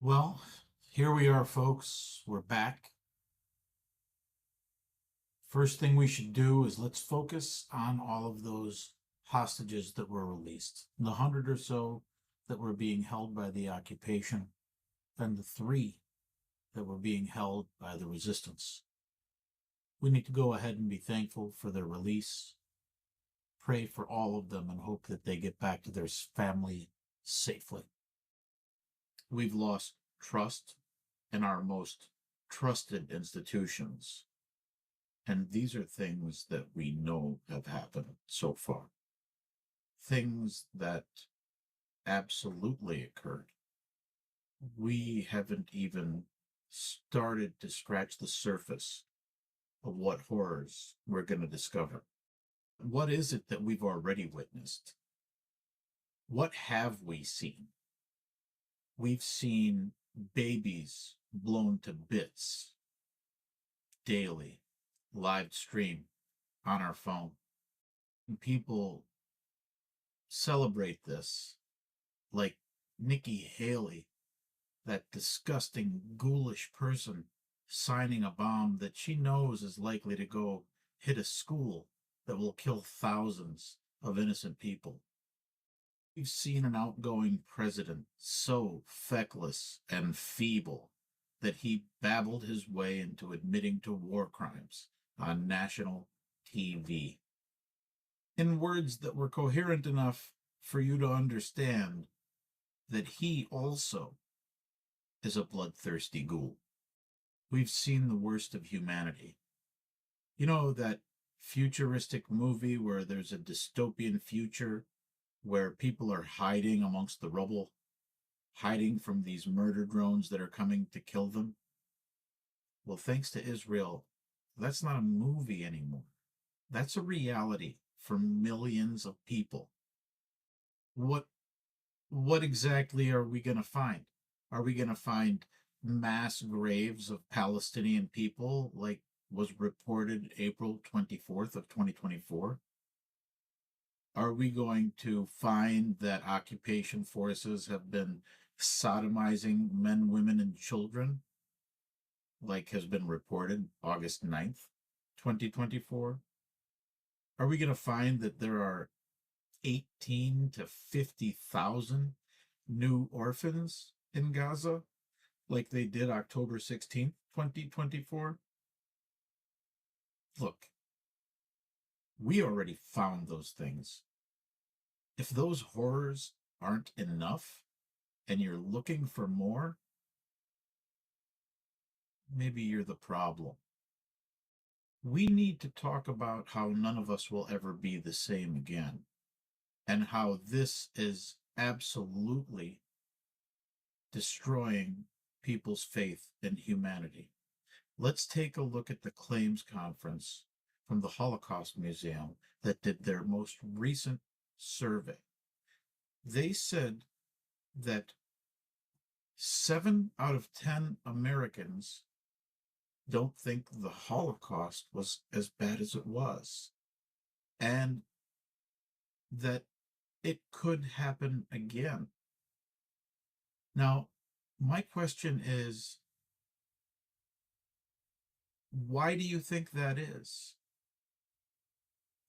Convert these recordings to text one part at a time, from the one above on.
Well, here we are, folks. We're back. First thing we should do is let's focus on all of those hostages that were released. The 100 or so that were being held by the occupation, and the three that were being held by the resistance. We need to go ahead and be thankful for their release, pray for all of them, and hope that they get back to their family safely. We've lost trust in our most trusted institutions. And these are things that we know have happened so far. Things that absolutely occurred. We haven't even started to scratch the surface of what horrors we're going to discover. What is it that we've already witnessed? What have we seen? We've seen babies blown to bits daily, live stream on our phone. And people celebrate this like Nikki Haley, that disgusting, ghoulish person signing a bomb that she knows is likely to go hit a school that will kill thousands of innocent people. We've seen an outgoing president so feckless and feeble that he babbled his way into admitting to war crimes on national TV in words that were coherent enough for you to understand that he also is a bloodthirsty ghoul. We've seen the worst of humanity. You know that futuristic movie where there's a dystopian future where people are hiding amongst the rubble, hiding from these murder drones that are coming to kill them? Well, thanks to Israel, that's not a movie anymore. That's a reality for millions of people. What what exactly are we going to find? Are we going to find mass graves of Palestinian people like was reported April 24th of 2024? Are we going to find that occupation forces have been sodomizing men, women, and children like has been reported August 9th, 2024? Are we going to find that there are 18 to 50,000 new orphans in Gaza, like they did October 16th, 2024? Look, we already found those things. If those horrors aren't enough and you're looking for more, maybe you're the problem. We need to talk about how none of us will ever be the same again, and how this is absolutely destroying people's faith in humanity. Let's take a look at the claims conference from the Holocaust Museum that did their most recent survey. They said that 7 out of 10 Americans don't think the Holocaust was as bad as it was, and that it could happen again. Now, my question is, why do you think that is?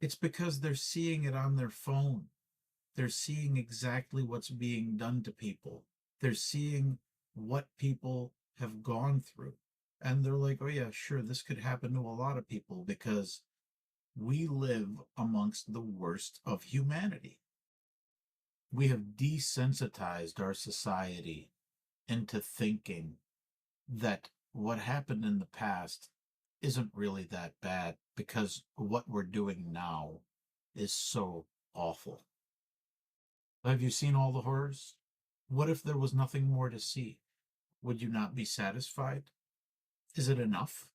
It's because they're seeing it on their phone. They're seeing exactly what's being done to people. They're seeing what people have gone through. And they're like, oh, yeah, sure, this could happen to a lot of people because we live amongst the worst of humanity. We have desensitized our society into thinking that what happened in the past isn't really that bad because what we're doing now is so awful. Have you seen all the horrors? What if there was nothing more to see? Would you not be satisfied? Is it enough?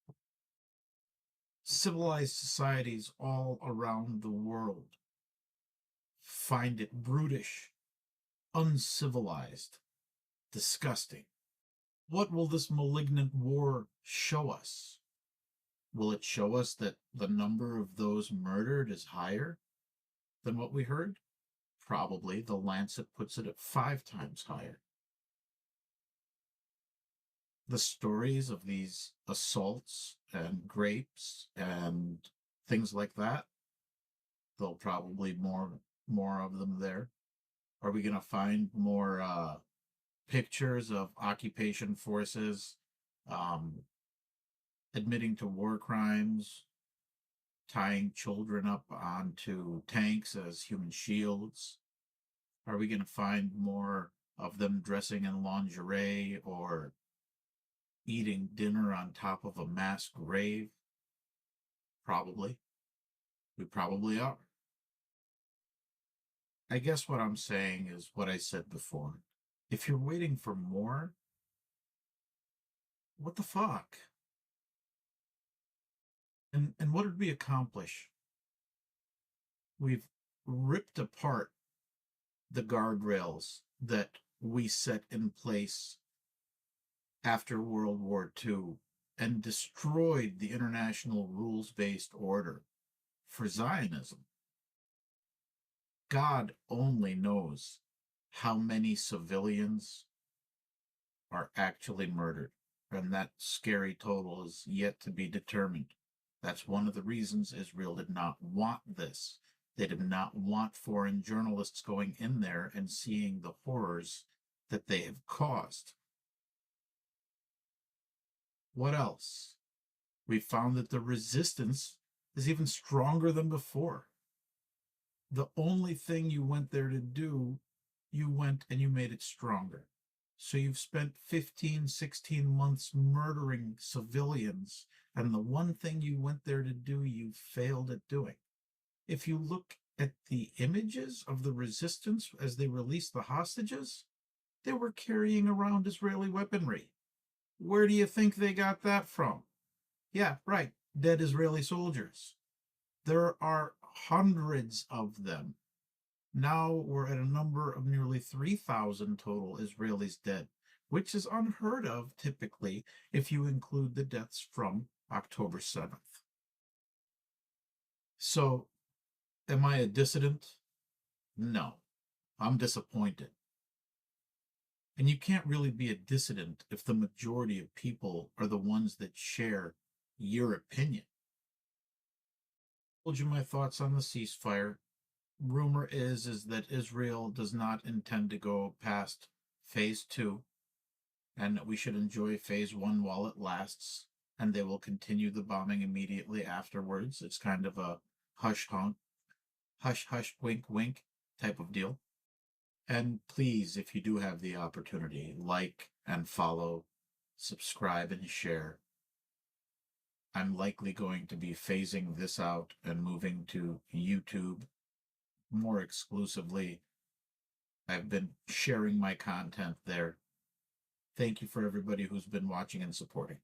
Civilized societies all around the world find it brutish, uncivilized, disgusting. What will this malignant war show us? Will it show us that the number of those murdered is higher than what we heard? Probably. The Lancet puts it at 5 times higher. the stories of these assaults and rapes and things like that, there'll probably more of them there. Are we going to find more pictures of occupation forces um, admitting to war crimes, tying children up onto tanks as human shields? Are we going to find more of them dressing in lingerie or eating dinner on top of a mass grave? Probably. We probably are. I guess what I'm saying is what I said before. If you're waiting for more, what the fuck? And what did we accomplish? We've ripped apart the guardrails that we set in place after World War II and destroyed the international rules based order for Zionism. God only knows how many civilians are actually murdered, and that scary total is yet to be determined. That's one of the reasons Israel did not want this. They did not want foreign journalists going in there and seeing the horrors that they have caused. What else? We found that the resistance is even stronger than before. The only thing you went there to do, you went and you made it stronger. So you've spent 15, 16 months murdering civilians, and the one thing you went there to do, you failed at doing. If you look at the images of the resistance as they released the hostages, they were carrying around Israeli weaponry. Where do you think they got that from? Yeah, right, dead Israeli soldiers. There are hundreds of them. Now we're at a number of nearly 3,000 total Israelis dead, which is unheard of typically if you include the deaths from October 7th. So, am I a dissident? No, I'm disappointed. And you can't really be a dissident if the majority of people are the ones that share your opinion. I told you my thoughts on the ceasefire. Rumor is that Israel does not intend to go past phase 2, and we should enjoy phase 1 while it lasts, and they will continue the bombing immediately afterwards. It's kind of a hush hush wink wink type of deal. And please, if you do have the opportunity, like and follow, subscribe and share. I'm likely going to be phasing this out and moving to YouTube more exclusively. I've been sharing my content there. Thank you for everybody who's been watching and supporting.